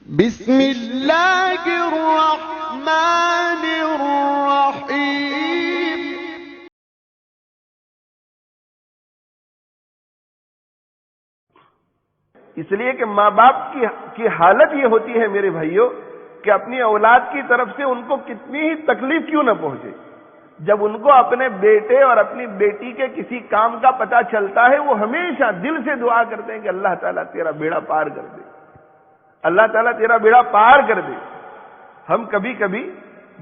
بسم اللہ الرحمن الرحیم۔ اس لیے کہ ماں باپ کی حالت یہ ہوتی ہے میرے بھائیوں کہ اپنی اولاد کی طرف سے ان کو کتنی ہی تکلیف کیوں نہ پہنچے، جب ان کو اپنے بیٹے اور اپنی بیٹی کے کسی کام کا پتہ چلتا ہے وہ ہمیشہ دل سے دعا کرتے ہیں کہ اللہ تعالیٰ تیرا بیڑا پار کر دے، اللہ تعالیٰ تیرا بیڑا پار کر دے۔ ہم کبھی کبھی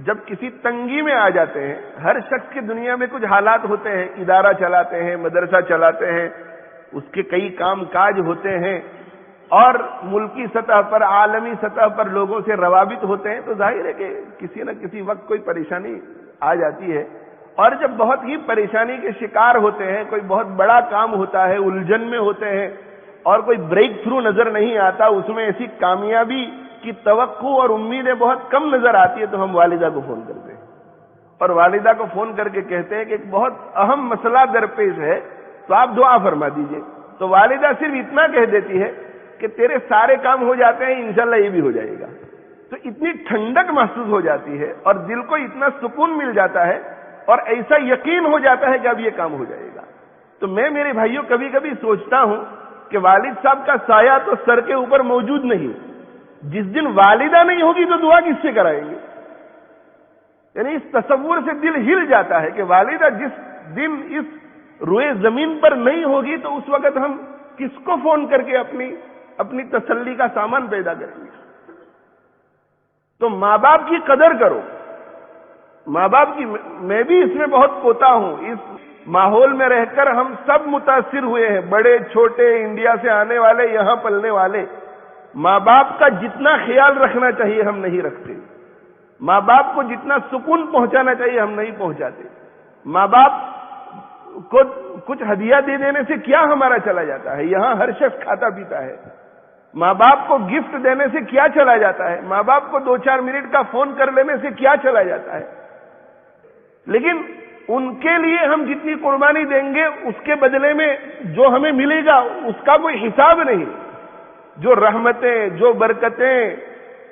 جب کسی تنگی میں آ جاتے ہیں، ہر شخص کی دنیا میں کچھ حالات ہوتے ہیں، ادارہ چلاتے ہیں، مدرسہ چلاتے ہیں، اس کے کئی کام کاج ہوتے ہیں اور ملکی سطح پر عالمی سطح پر لوگوں سے روابط ہوتے ہیں، تو ظاہر ہے کہ کسی نہ کسی وقت کوئی پریشانی آ جاتی ہے، اور جب بہت ہی پریشانی کے شکار ہوتے ہیں، کوئی بہت بڑا کام ہوتا ہے، الجھن میں ہوتے ہیں اور کوئی بریک تھرو نظر نہیں آتا، اس میں ایسی کامیابی کی توقع اور امیدیں بہت کم نظر آتی ہے، تو ہم والدہ کو فون کرتے ہیں اور والدہ کو فون کر کے کہتے ہیں کہ ایک بہت اہم مسئلہ درپیش ہے، تو آپ دعا فرما دیجئے۔ تو والدہ صرف اتنا کہہ دیتی ہے کہ تیرے سارے کام ہو جاتے ہیں، انشاءاللہ یہ بھی ہو جائے گا۔ تو اتنی ٹھنڈک محسوس ہو جاتی ہے اور دل کو اتنا سکون مل جاتا ہے اور ایسا یقین ہو جاتا ہے کہ اب یہ کام ہو جائے گا۔ تو میں میرے بھائیوں کبھی کبھی سوچتا ہوں کہ والد صاحب کا سایہ تو سر کے اوپر موجود نہیں، جس دن والدہ نہیں ہوگی تو دعا کس سے کرائیں گے؟ یعنی اس تصور سے دل ہل جاتا ہے کہ والدہ جس دن اس روئے زمین پر نہیں ہوگی تو اس وقت ہم کس کو فون کر کے اپنی تسلی کا سامان پیدا کریں گے؟ تو ماں باپ کی قدر کرو، ماں باپ کی۔ میں بھی اس میں بہت کوتا ہوں، اس ماحول میں رہ کر ہم سب متاثر ہوئے ہیں، بڑے چھوٹے، انڈیا سے آنے والے، یہاں پلنے والے۔ ماں باپ کا جتنا خیال رکھنا چاہیے ہم نہیں رکھتے، ماں باپ کو جتنا سکون پہنچانا چاہیے ہم نہیں پہنچاتے۔ ماں باپ کو کچھ ہدیہ دے دینے سے کیا ہمارا چلا جاتا ہے؟ یہاں ہر شخص کھاتا پیتا ہے۔ ماں باپ کو گفٹ دینے سے کیا چلا جاتا ہے؟ ماں باپ کو 2-4 منٹ کا فون کر لینے سے کیا چلا جاتا ہے؟ لیکن ان کے لیے ہم جتنی قربانی دیں گے اس کے بدلے میں جو ہمیں ملے گا اس کا کوئی حساب نہیں۔ جو رحمتیں، جو برکتیں،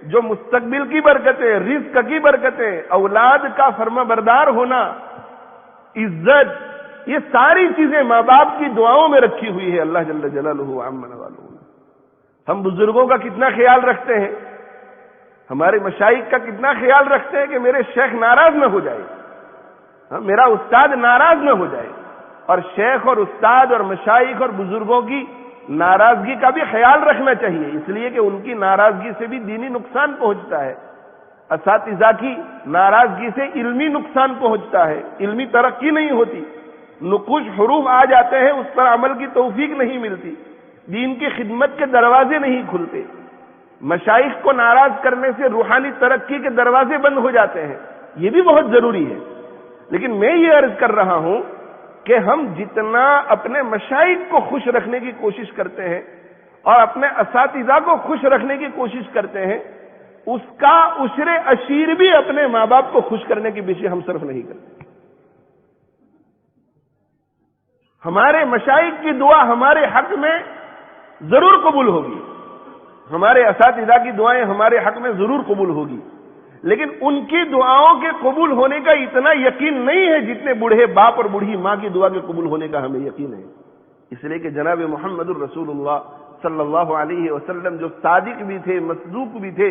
جو مستقبل کی برکتیں، رزق کی برکتیں، اولاد کا فرما بردار ہونا، عزت، یہ ساری چیزیں ماں باپ کی دعاؤں میں رکھی ہوئی ہے اللہ جل جلالہ عما نوالہ۔ ہم بزرگوں کا کتنا خیال رکھتے ہیں، ہمارے مشائخ کا کتنا خیال رکھتے ہیں کہ میرے شیخ ناراض نہ ہو جائے، میرا استاد ناراض نہ ہو جائے۔ اور شیخ اور استاد اور مشائخ اور بزرگوں کی ناراضگی کا بھی خیال رکھنا چاہیے، اس لیے کہ ان کی ناراضگی سے بھی دینی نقصان پہنچتا ہے، اساتذہ کی ناراضگی سے علمی نقصان پہنچتا ہے، علمی ترقی نہیں ہوتی، نقوش حروف آ جاتے ہیں، اس پر عمل کی توفیق نہیں ملتی، دین کی خدمت کے دروازے نہیں کھلتے، مشائخ کو ناراض کرنے سے روحانی ترقی کے دروازے بند ہو جاتے ہیں۔ یہ بھی بہت ضروری ہے، لیکن میں یہ عرض کر رہا ہوں کہ ہم جتنا اپنے مشائخ کو خوش رکھنے کی کوشش کرتے ہیں اور اپنے اساتذہ کو خوش رکھنے کی کوشش کرتے ہیں، اس کا عشر عشیر بھی اپنے ماں باپ کو خوش کرنے کی پیچھے ہم صرف نہیں کرتے۔ ہمارے مشائخ کی دعا ہمارے حق میں ضرور قبول ہوگی، ہمارے اساتذہ کی دعائیں ہمارے حق میں ضرور قبول ہوگی، لیکن ان کی دعاؤں کے قبول ہونے کا اتنا یقین نہیں ہے جتنے بوڑھے باپ اور بوڑھی ماں کی دعا کے قبول ہونے کا ہمیں یقین ہے۔ اس لیے کہ جناب محمد الرسول اللہ صلی اللہ علیہ وسلم جو صادق بھی تھے، مصدوق بھی تھے،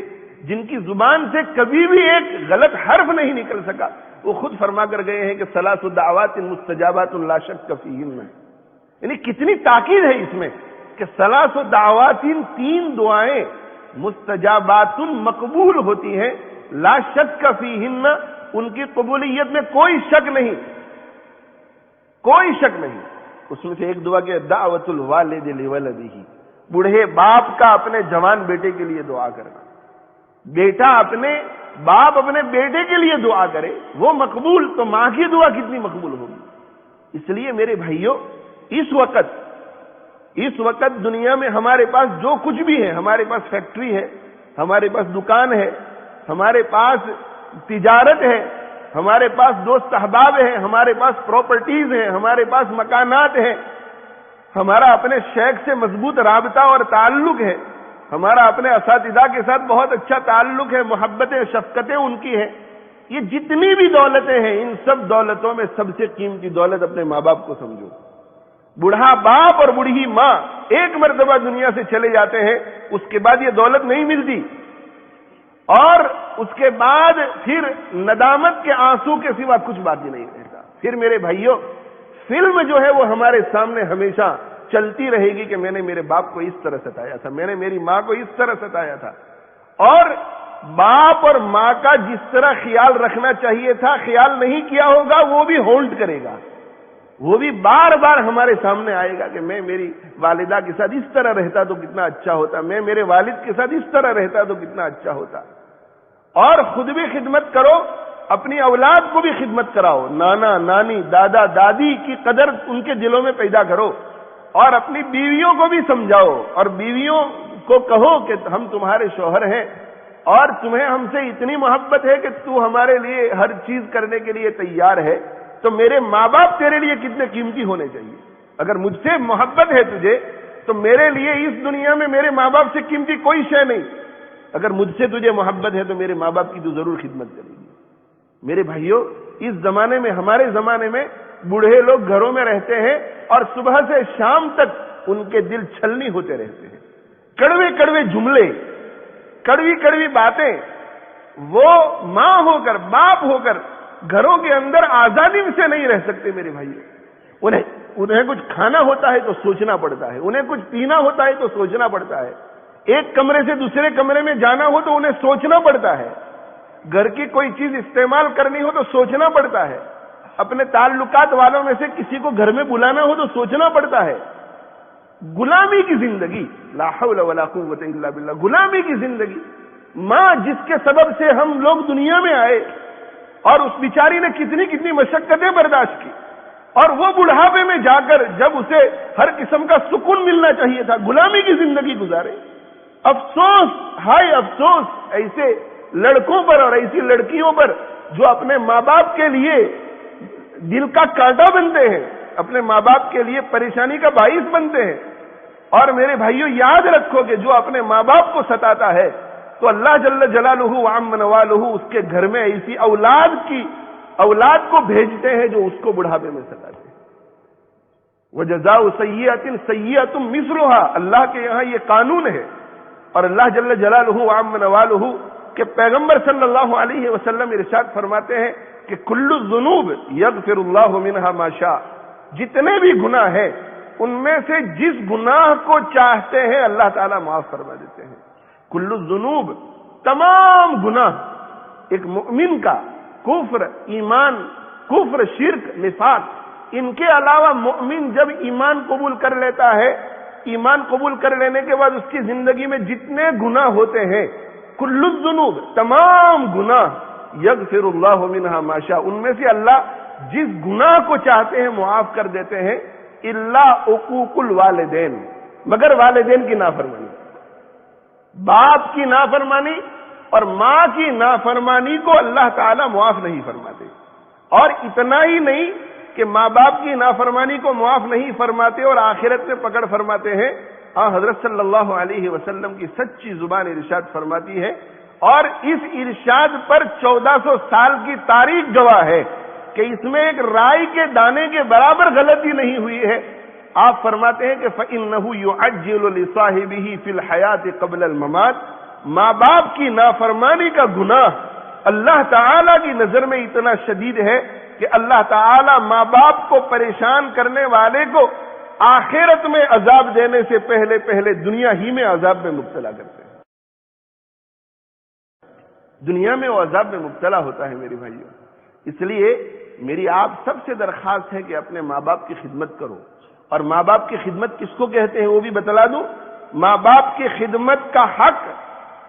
جن کی زبان سے کبھی بھی ایک غلط حرف نہیں نکل سکا، وہ خود فرما کر گئے ہیں کہ ثلاث دعوات مستجابات لا شک فیہن۔ یعنی کتنی تاکید ہے اس میں کہ ثلاث دعوات، 3 دعائیں مستجابات مقبول ہوتی ہیں، لا شک فیہن، ان کی قبولیت میں کوئی شک نہیں، کوئی شک نہیں۔ اس میں سے ایک دعا کہ دعوت الوالد لولدہ، بوڑھے باپ کا اپنے جوان بیٹے کے لیے دعا کرنا، بیٹا باپ اپنے بیٹے کے لیے دعا کرے وہ مقبول، تو ماں کی دعا کتنی مقبول ہوگی۔ اس لیے میرے بھائیوں اس وقت دنیا میں ہمارے پاس جو کچھ بھی ہے، ہمارے پاس فیکٹری ہے، ہمارے پاس دکان ہے، ہمارے پاس تجارت ہے، ہمارے پاس دوست احباب ہیں، ہمارے پاس پراپرٹیز ہیں، ہمارے پاس مکانات ہیں، ہمارا اپنے شیخ سے مضبوط رابطہ اور تعلق ہے، ہمارا اپنے اساتذہ کے ساتھ بہت اچھا تعلق ہے، محبتیں شفقتیں ان کی ہیں. یہ جتنی بھی دولتیں ہیں ان سب دولتوں میں سب سے قیمتی دولت اپنے ماں باپ کو سمجھو. بوڑھا باپ اور بوڑھی ماں ایک مرتبہ دنیا سے چلے جاتے ہیں، اس کے بعد یہ دولت نہیں ملتی، اور اس کے بعد پھر ندامت کے آنسو کے سوا کچھ باقی نہیں رہتا. پھر میرے بھائیوں، فلم جو ہے وہ ہمارے سامنے ہمیشہ چلتی رہے گی کہ میں نے میرے باپ کو اس طرح ستایا تھا، میں نے میری ماں کو اس طرح ستایا تھا. اور باپ اور ماں کا جس طرح خیال رکھنا چاہیے تھا خیال نہیں کیا ہوگا، وہ بھی ہولڈ کرے گا، وہ بھی بار بار ہمارے سامنے آئے گا کہ میں میری والدہ کے ساتھ اس طرح رہتا تو کتنا اچھا ہوتا، میں میرے والد کے ساتھ اس طرح رہتا تو کتنا اچھا ہوتا. اور خود بھی خدمت کرو، اپنی اولاد کو بھی خدمت کراؤ، نانا نانی دادا دادی کی قدر ان کے دلوں میں پیدا کرو، اور اپنی بیویوں کو بھی سمجھاؤ، اور بیویوں کو کہو کہ ہم تمہارے شوہر ہیں اور تمہیں ہم سے اتنی محبت ہے کہ تو ہمارے لیے ہر چیز کرنے کے لیے تیار ہے، تو میرے ماں باپ تیرے لیے کتنے قیمتی ہونے چاہیے. اگر مجھ سے محبت ہے تجھے تو میرے لیے اس دنیا میں میرے ماں باپ سے قیمتی کوئی شے نہیں. اگر مجھ سے تجھے محبت ہے تو میرے ماں باپ کی تو ضرور خدمت کرے گی. میرے بھائیوں، اس زمانے میں، ہمارے زمانے میں بوڑھے لوگ گھروں میں رہتے ہیں اور صبح سے شام تک ان کے دل چھلنی ہوتے رہتے ہیں. کڑوے کڑوے جملے، کڑوی کڑوی باتیں، وہ ماں ہو کر باپ ہو کر گھروں کے اندر آزادی سے نہیں رہ سکتے. میرے بھائیوں، انہیں کچھ کھانا ہوتا ہے تو سوچنا پڑتا ہے، انہیں کچھ پینا ہوتا ہے تو سوچنا پڑتا ہے، ایک کمرے سے دوسرے کمرے میں جانا ہو تو انہیں سوچنا پڑتا ہے، گھر کی کوئی چیز استعمال کرنی ہو تو سوچنا پڑتا ہے، اپنے تعلقات والوں میں سے کسی کو گھر میں بلانا ہو تو سوچنا پڑتا ہے. غلامی کی زندگی، لا حول ولا قوت الا باللہ، غلامی کی زندگی. ماں جس کے سبب سے ہم لوگ دنیا میں آئے، اور اس بیچاری نے کتنی کتنی مشقتیں برداشت کی، اور وہ بڑھاپے میں جا کر جب اسے ہر قسم کا سکون ملنا چاہیے تھا غلامی کی زندگی گزارے. افسوس، ہائے افسوس ایسے لڑکوں پر اور ایسی لڑکیوں پر جو اپنے ماں باپ کے لیے دل کا کانٹا بنتے ہیں، اپنے ماں باپ کے لیے پریشانی کا باعث بنتے ہیں. اور میرے بھائیوں، یاد رکھو کہ جو اپنے ماں باپ کو ستاتا ہے تو اللہ جل جلالہ وعم نوالہ اس کے گھر میں ایسی اولاد کو بھیجتے ہیں جو اس کو بڑھاپے میں ستاتے ہیں. وجزاء سیئۃ سیئۃ مثلھا، اللہ کے یہاں یہ قانون ہے. اور اللہ جل جلالہ وعم نوالہ کے پیغمبر صلی اللہ علیہ وسلم ارشاد فرماتے ہیں کہ کل الذنوب یغفر اللہ منها ما شاء، جتنے بھی گناہ ہیں ان میں سے جس گناہ کو چاہتے ہیں اللہ تعالیٰ معاف فرما دیتے ہیں. کل الذنوب، تمام گناہ. ایک مؤمن کا کفر، ایمان، کفر، شرک، نفاق، ان کے علاوہ مؤمن جب ایمان قبول کر لیتا ہے، ایمان قبول کر لینے کے بعد اس کی زندگی میں جتنے گناہ ہوتے ہیں، کل الذنوب، تمام گناہ، یغفر اللہ منها ما شاء، ان میں سے اللہ جس گناہ کو چاہتے ہیں معاف کر دیتے ہیں، الا عقوق الوالدین، مگر والدین کی نافرمانی، باپ کی نافرمانی اور ماں کی نافرمانی کو اللہ تعالیٰ معاف نہیں فرماتے. اور اتنا ہی نہیں کہ ماں باپ کی نافرمانی کو معاف نہیں فرماتے اور آخرت میں پکڑ فرماتے ہیں. حضرت صلی اللہ علیہ وسلم کی سچی زبان ارشاد فرماتی ہے، اور اس ارشاد پر 1400 سال کی تاریخ گواہ ہے کہ اس میں ایک رائی کے دانے کے برابر غلطی نہیں ہوئی ہے. آپ فرماتے ہیں کہ فَإِنَّهُ يُعَجِّلُ لِصَاحِبِهِ فِي الْحَيَاةِ قَبْلَ الْمَمَاتِ، ماں باپ کی نافرمانی کا گناہ اللہ تعالیٰ کی نظر میں اتنا شدید ہے کہ اللہ تعالیٰ ماں باپ کو پریشان کرنے والے کو آخرت میں عذاب دینے سے پہلے پہلے دنیا ہی میں عذاب میں مبتلا کرتے ہیں. دنیا میں وہ عذاب میں مبتلا ہوتا ہے. میری بھائیوں، اس لیے میری آپ سب سے درخواست ہے کہ اپنے ماں باپ کی خدمت کرو. اور ماں باپ کی خدمت کس کو کہتے ہیں وہ بھی بتلا دوں. ماں باپ کی خدمت کا حق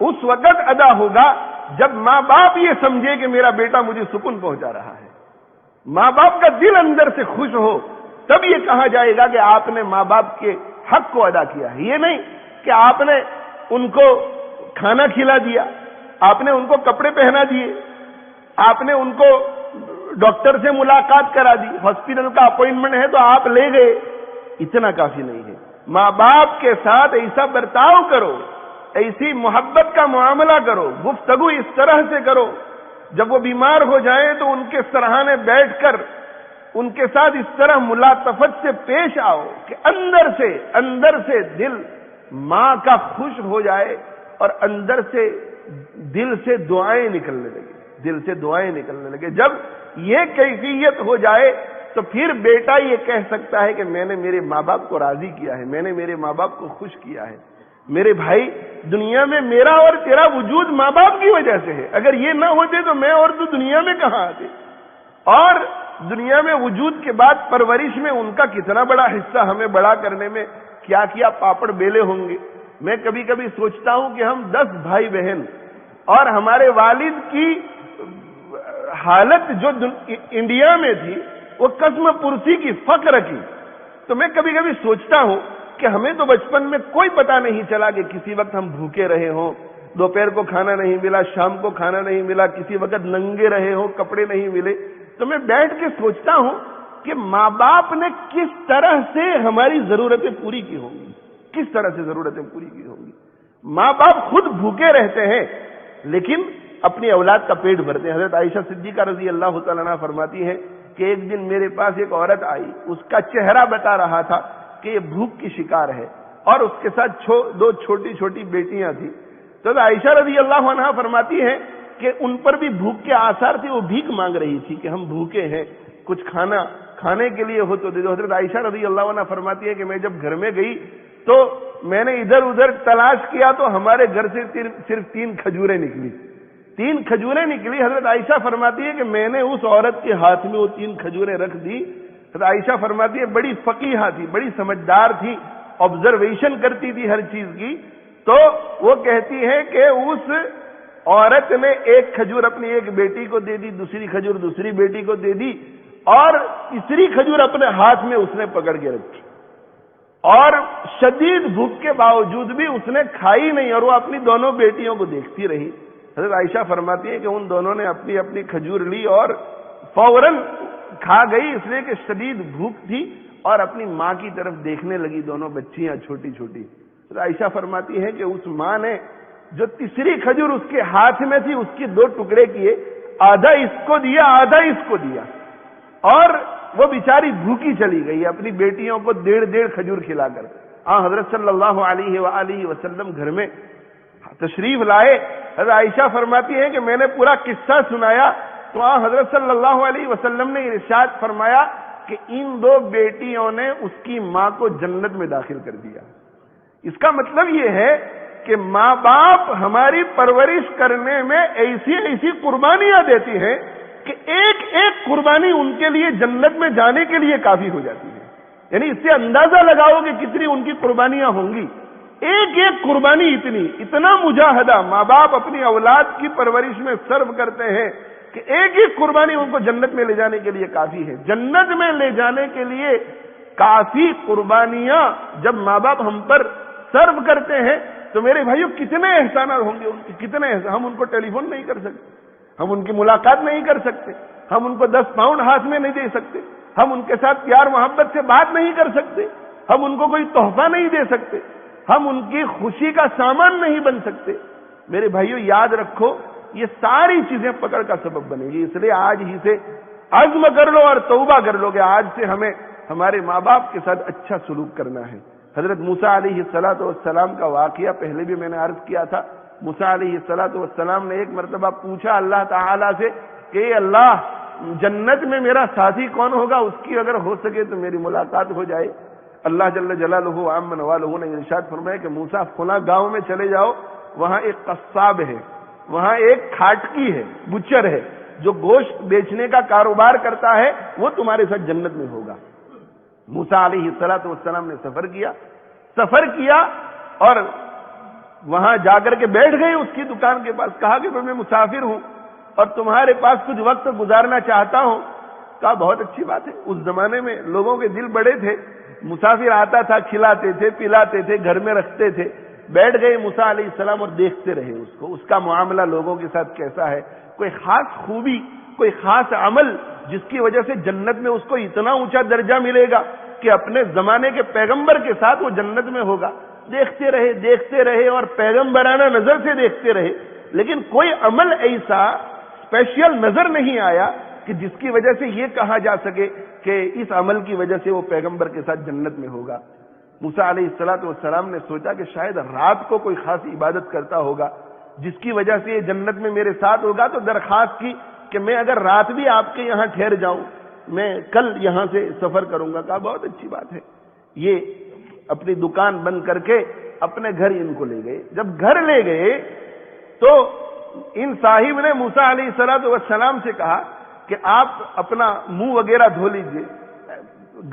اس وقت ادا ہوگا جب ماں باپ یہ سمجھے کہ میرا بیٹا مجھے سکون پہنچا رہا ہے، ماں باپ کا دل اندر سے خوش ہو، تب یہ کہا جائے گا کہ آپ نے ماں باپ کے حق کو ادا کیا ہے. یہ نہیں کہ آپ نے ان کو کھانا کھلا دیا، آپ نے ان کو کپڑے پہنا دیے، آپ نے ان کو ڈاکٹر سے ملاقات کرا دی، ہاسپٹل کا اپوائنٹمنٹ ہے تو آپ لے گئے، اتنا کافی نہیں ہے. ماں باپ کے ساتھ ایسا برتاؤ کرو ایسی محبت کا معاملہ کرو، گفتگو اس طرح سے کرو، جب وہ بیمار ہو جائیں تو ان کے سرہانے بیٹھ کر ان کے ساتھ اس طرح ملاطفت سے پیش آؤ کہ اندر سے دل ماں کا خوش ہو جائے اور اندر سے دل سے دعائیں نکلنے لگے۔ جب یہ کیفیت ہو جائے تو پھر بیٹا یہ کہہ سکتا ہے کہ میں نے میرے ماں باپ کو راضی کیا ہے، میں نے میرے ماں باپ کو خوش کیا ہے۔ میرے بھائی، دنیا میں میرا اور تیرا وجود ماں باپ کی وجہ سے ہے، اگر یہ نہ ہوتے تو میں اور تو دنیا میں کہاں آتے؟ اور دنیا میں وجود کے بعد پرورش میں ان کا کتنا بڑا حصہ ہمیں بڑا کرنے میں کیا کیا پاپڑ بیلے ہوں گے۔ میں کبھی کبھی سوچتا ہوں کہ ہم 10 بھائی بہن اور ہمارے والد کی حالت جو انڈیا میں تھی وہ قسم پرسی کی، فقر کی، تو میں کبھی کبھی سوچتا ہوں کہ ہمیں تو بچپن میں کوئی پتہ نہیں چلا کہ کسی وقت ہم بھوکے رہے ہوں، دوپہر کو کھانا نہیں ملا، شام کو کھانا نہیں ملا، کسی وقت ننگے رہے ہوں، کپڑے نہیں ملے۔ تو میں بیٹھ کے سوچتا ہوں کہ ماں باپ نے کس طرح سے ہماری ضرورتیں پوری کی ہوں گی، کس طرح سے ضرورتیں پوری کی ہوں گی۔ ماں باپ خود بھوکے رہتے ہیں لیکن اپنی اولاد کا پیٹ بھرتے ہیں۔ حضرت عائشہ صدیقہ رضی اللہ تعالیٰ عنہا فرماتی ہیں کہ ایک دن میرے پاس ایک عورت آئی، اس کا چہرہ بتا رہا تھا کہ یہ بھوک کی شکار ہے، اور اس کے ساتھ 2 چھوٹی چھوٹی بیٹیاں تھیں۔ تو عائشہ رضی اللہ عنہا فرماتی ہیں کہ ان پر بھی بھوک کے آثار تھے، وہ بھیک مانگ رہی تھی کہ ہم بھوکے ہیں، کچھ کھانے کے لیے ہو تو دے دو۔ حضرت عائشہ رضی اللہ عنہا فرماتی ہے کہ میں جب گھر میں گئی تو میں نے ادھر ادھر تلاش کیا تو ہمارے گھر سے صرف 3 کھجوریں نکلی، 3 کھجوریں نکلی۔ حضرت عائشہ فرماتی ہے کہ میں نے اس عورت کے ہاتھ میں وہ 3 کھجوریں رکھ دی۔ حضرت عائشہ فرماتی ہے بڑی فقیہہ تھی، بڑی سمجھدار تھی، آبزرویشن کرتی تھی ہر چیز کی۔ تو وہ کہتی ہے کہ اس عورت نے 1 کھجور اپنی ایک بیٹی کو دے دی، دوسری کھجور دوسری بیٹی کو دے دی، اور تیسری کھجور اپنے ہاتھ میں اس نے پکڑ کے رکھی، اور شدید بھوک کے باوجود بھی اس نے کھائی نہیں، اور وہ اپنی دونوں بیٹیوں کو دیکھتی رہی۔ حضرت عائشہ فرماتی ہے کہ ان دونوں نے اپنی اپنی کھجور لی اور فوراً کھا گئی، اس لیے کہ شدید بھوک تھی، اور اپنی ماں کی طرف دیکھنے لگی، دونوں بچیاں چھوٹی چھوٹی۔ حضرت عائشہ فرماتی ہے کہ اس ماں نے جو تیسری کھجور اس کے ہاتھ میں تھی اس کی 2 ٹکڑے کیے، آدھا اس کو دیا آدھا اس کو دیا، اور وہ بیچاری بھوکی چلی گئی اپنی بیٹیوں کو 1.5 کھجور کھلا کر۔ حضرت صلی اللہ علیہ وآلہ وسلم گھر میں تشریف لائے۔ حضرت عائشہ فرماتی ہے کہ میں نے پورا قصہ سنایا تو حضرت صلی اللہ علیہ وسلم نے ارشاد فرمایا کہ ان 2 بیٹیوں نے اس کی ماں کو جنت میں داخل کر دیا۔ اس کا مطلب یہ ہے کہ ماں باپ ہماری پرورش کرنے میں ایسی قربانیاں دیتی ہیں کہ ایک ایک قربانی ان کے لیے جنت میں جانے کے لیے کافی ہو جاتی ہے۔ یعنی اس سے اندازہ لگاؤ کہ کتنی ان کی قربانیاں ہوں گی۔ ایک ایک قربانی اتنا مجاہدہ ماں باپ اپنی اولاد کی پرورش میں صرف کرتے ہیں کہ ایک ایک قربانی ان کو جنت میں لے جانے کے لیے کافی ہے۔ جنت میں لے جانے کے لیے کافی قربانیاں جب ماں باپ ہم پر صرف کرتے ہیں تو میرے بھائیو کتنے احسانات ہوں گے ان کے، کتنے ہم ان کو ٹیلی فون نہیں کر سکتے، ہم ان کی ملاقات نہیں کر سکتے، ہم ان کو 10 پاؤنڈ ہاتھ میں نہیں دے سکتے، ہم ان کے ساتھ پیار محبت سے بات نہیں کر سکتے، ہم ان کو کوئی تحفہ نہیں دے سکتے، ہم ان کی خوشی کا سامان نہیں بن سکتے۔ میرے بھائیو یاد رکھو یہ ساری چیزیں پکڑ کا سبب بنے گی، اس لیے آج ہی سے عزم کر لو اور توبہ کر لو کہ آج سے ہمیں ہمارے ماں باپ کے ساتھ اچھا سلوک کرنا ہے۔ حضرت موسیٰ علیہ السلام کا واقعہ پہلے بھی میں نے عرض کیا تھا۔ موسیٰ علیہ السلام نے ایک مرتبہ پوچھا اللہ تعالیٰ سے کہ اے اللہ جنت میں میرا ساتھی کون ہوگا، اس کی اگر ہو سکے تو میری ملاقات ہو جائے۔ اللہ جل جلالہ عم نوالہ نے ارشاد فرمایا کہ موسیٰ فلاں گاؤں میں چلے جاؤ، وہاں ایک قصاب ہے، وہاں ایک کھاٹکی ہے، بچر ہے جو گوشت بیچنے کا کاروبار کرتا ہے، وہ تمہارے ساتھ جنت میں ہوگا۔ موسیٰ علیہ السلام نے سفر کیا اور وہاں جا کر کے بیٹھ گئے اس کی دکان کے پاس، کہا کہ میں مسافر ہوں اور تمہارے پاس کچھ وقت گزارنا چاہتا ہوں۔ کہا بہت اچھی بات ہے، اس زمانے میں لوگوں کے دل بڑے تھے، مسافر آتا تھا کھلاتے تھے پلاتے تھے گھر میں رکھتے تھے۔ بیٹھ گئے موسیٰ علیہ السلام اور دیکھتے رہے اس کا معاملہ لوگوں کے ساتھ کیسا ہے، کوئی خاص خوبی کوئی خاص عمل جس کی وجہ سے جنت میں اس کو اتنا اونچا درجہ ملے گا کہ اپنے زمانے کے پیغمبر کے ساتھ وہ جنت میں ہوگا۔ دیکھتے رہے اور پیغمبرانہ نظر سے دیکھتے رہے، لیکن کوئی عمل ایسا اسپیشل نظر نہیں آیا کہ جس کی وجہ سے یہ کہا جا سکے کہ اس عمل کی وجہ سے وہ پیغمبر کے ساتھ جنت میں ہوگا۔ موسیٰ علیہ السلام نے سوچا کہ شاید رات کو کوئی خاص عبادت کرتا ہوگا جس کی وجہ سے یہ جنت میں میرے ساتھ ہوگا، تو درخواست کی کہ میں اگر رات بھی آپ کے یہاں ٹھہر جاؤں، میں کل یہاں سے سفر کروں گا۔ کہا بہت اچھی بات ہے۔ یہ اپنی دکان بند کر کے اپنے گھر ان کو لے گئے۔ جب گھر لے گئے تو ان صاحب نے موسیٰ علیہ السلام سے کہا کہ آپ اپنا منہ وغیرہ دھو لیجئے،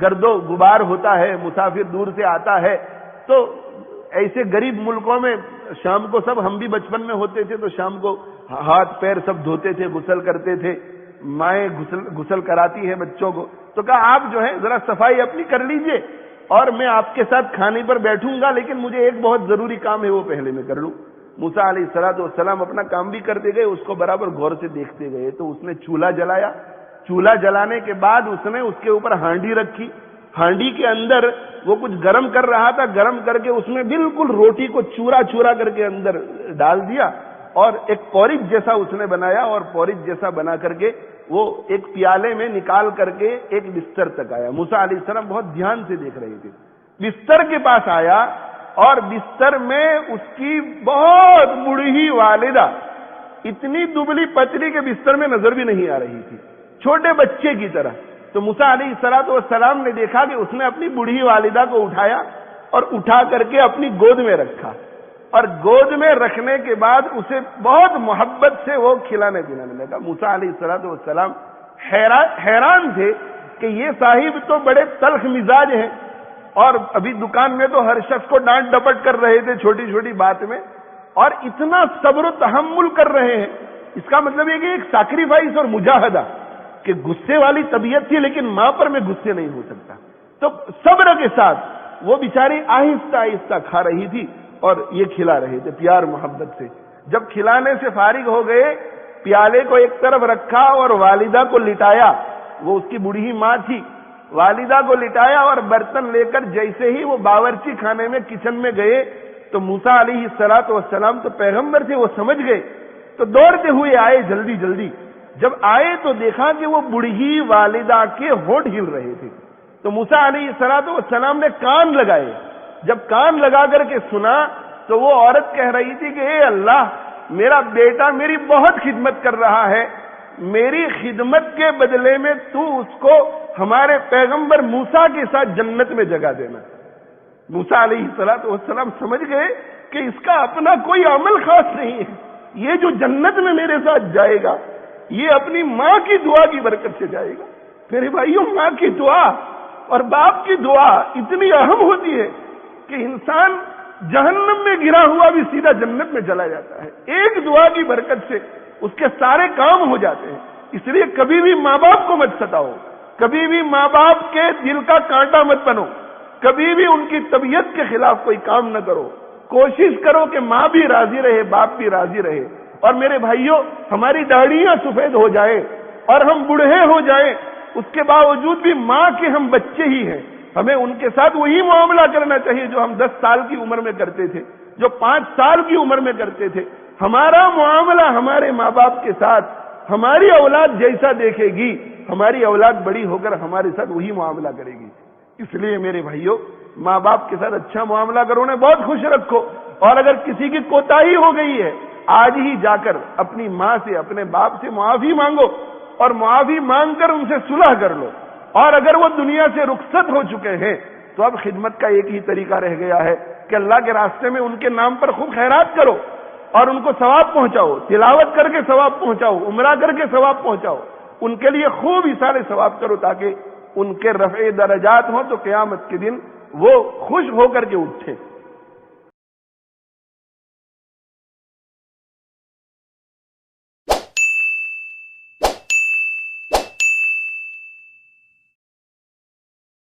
گرد و غبار ہوتا ہے، مسافر دور سے آتا ہے، تو ایسے غریب ملکوں میں شام کو سب، ہم بھی بچپن میں ہوتے تھے تو شام کو ہاتھ پیر سب دھوتے تھے، غسل کرتے تھے، مائیں غسل کراتی ہے بچوں کو، تو کہا آپ جو ہے ذرا صفائی اپنی کر لیجئے اور میں آپ کے ساتھ کھانے پر بیٹھوں گا، لیکن مجھے ایک بہت ضروری کام ہے وہ پہلے میں کر لوں۔ موسیٰ علیہ السلام اپنا کام بھی کرتے گئے، اس کو برابر غور سے دیکھتے گئے، تو اس نے چولہا جلایا۔ چولہا جلانے کے بعد اس نے اس کے اوپر ہانڈی رکھی، ہانڈی کے اندر وہ کچھ گرم کر رہا تھا، گرم کر کے اس میں بالکل روٹی کو چورا چورا کر کے اندر ڈال دیا اور ایک پورج جیسا اس نے بنایا، اور پورج جیسا بنا کر کے وہ ایک پیالے میں نکال کر کے ایک بستر تک آیا۔ موسیٰ علیہ السلام بہت دھیان سے دیکھ رہے تھے، بستر کے پاس آیا اور بستر میں اس کی بہت بوڑھی والدہ، اتنی دبلی پتلی کے بستر میں نظر بھی نہیں آ رہی تھی، چھوٹے بچے کی طرح۔ تو موسیٰ علیہ السلام نے دیکھا کہ اس نے اپنی بوڑھی والدہ کو اٹھایا اور اٹھا کر کے اپنی گود میں رکھا، اور گود میں رکھنے کے بعد اسے بہت محبت سے وہ کھلانے پلانے لگا۔ موسیٰ علیہ السلام حیران تھے کہ یہ صاحب تو بڑے تلخ مزاج ہیں، اور ابھی دکان میں تو ہر شخص کو ڈانٹ ڈپٹ کر رہے تھے چھوٹی چھوٹی بات میں، اور اتنا صبر و تحمل کر رہے ہیں۔ اس کا مطلب یہ کہ ایک سیکریفائس اور مجاہدہ، کہ غصے والی طبیعت تھی لیکن ماں پر میں غصے نہیں ہو سکتا، تو صبر کے ساتھ وہ بیچاری آہستہ آہستہ کھا رہی تھی اور یہ کھلا رہے تھے پیار محبت سے۔ جب کھلانے سے فارغ ہو گئے، پیالے کو ایک طرف رکھا اور والدہ کو لٹایا، وہ اس کی بوڑھی ماں تھی، والدہ کو لٹایا اور برتن لے کر جیسے ہی وہ باورچی خانے میں کچن میں گئے تو موسیٰ علیہ السلام تو پیغمبر تھے، وہ سمجھ گئے، تو دوڑتے ہوئے آئے جلدی جلدی۔ جب آئے تو دیکھا کہ وہ بوڑھی والدہ کے ہونٹ ہل رہے تھے، تو موسیٰ علیہ السلام نے کان لگائے۔ جب کان لگا کر کے سنا تو وہ عورت کہہ رہی تھی کہ اے اللہ، میرا بیٹا میری بہت خدمت کر رہا ہے، میری خدمت کے بدلے میں تو اس کو ہمارے پیغمبر موسیٰ کے ساتھ جنت میں جگہ دینا۔ موسیٰ علیہ السلام سمجھ گئے کہ اس کا اپنا کوئی عمل خاص نہیں ہے، یہ جو جنت میں میرے ساتھ جائے گا یہ اپنی ماں کی دعا کی برکت سے جائے گا۔ میرے بھائیوں، ماں کی دعا اور باپ کی دعا اتنی اہم ہوتی ہے کہ انسان جہنم میں گرا ہوا بھی سیدھا جنت میں چلا جاتا ہے، ایک دعا کی برکت سے اس کے سارے کام ہو جاتے ہیں۔ اس لیے کبھی بھی ماں باپ کو مت ستاؤ، کبھی بھی ماں باپ کے دل کا کانٹا مت بنو، کبھی بھی ان کی طبیعت کے خلاف کوئی کام نہ کرو، کوشش کرو کہ ماں بھی راضی رہے، باپ بھی راضی رہے۔ اور میرے بھائیوں، ہماری داڑھیاں سفید ہو جائیں اور ہم بوڑھے ہو جائیں، اس کے باوجود بھی ماں کے ہم بچے ہی ہیں، ہمیں ان کے ساتھ وہی معاملہ کرنا چاہیے جو ہم 10 سال کی عمر میں کرتے تھے، جو 5 سال کی عمر میں کرتے تھے۔ ہمارا معاملہ ہمارے ماں باپ کے ساتھ ہماری اولاد جیسا دیکھے گی، ہماری اولاد بڑی ہو کر ہمارے ساتھ وہی معاملہ کرے گی۔ اس لیے میرے بھائیوں، ماں باپ کے ساتھ اچھا معاملہ کرو، انہیں بہت خوش رکھو، اور اگر کسی کی کوتاہی ہو گئی ہے، آج ہی جا کر اپنی ماں سے، اپنے باپ سے معافی مانگو، اور معافی مانگ کر ان سے صلح کر لو۔ اور اگر وہ دنیا سے رخصت ہو چکے ہیں تو اب خدمت کا ایک ہی طریقہ رہ گیا ہے کہ اللہ کے راستے میں ان کے نام پر خوب خیرات کرو اور ان کو ثواب پہنچاؤ، تلاوت کر کے ثواب پہنچاؤ، عمرہ کر کے ثواب پہنچاؤ، ان کے لیے خوب ایثار ثواب کرو تاکہ ان کے رفع درجات ہوں تو قیامت کے دن وہ خوش ہو کر کے اٹھیں۔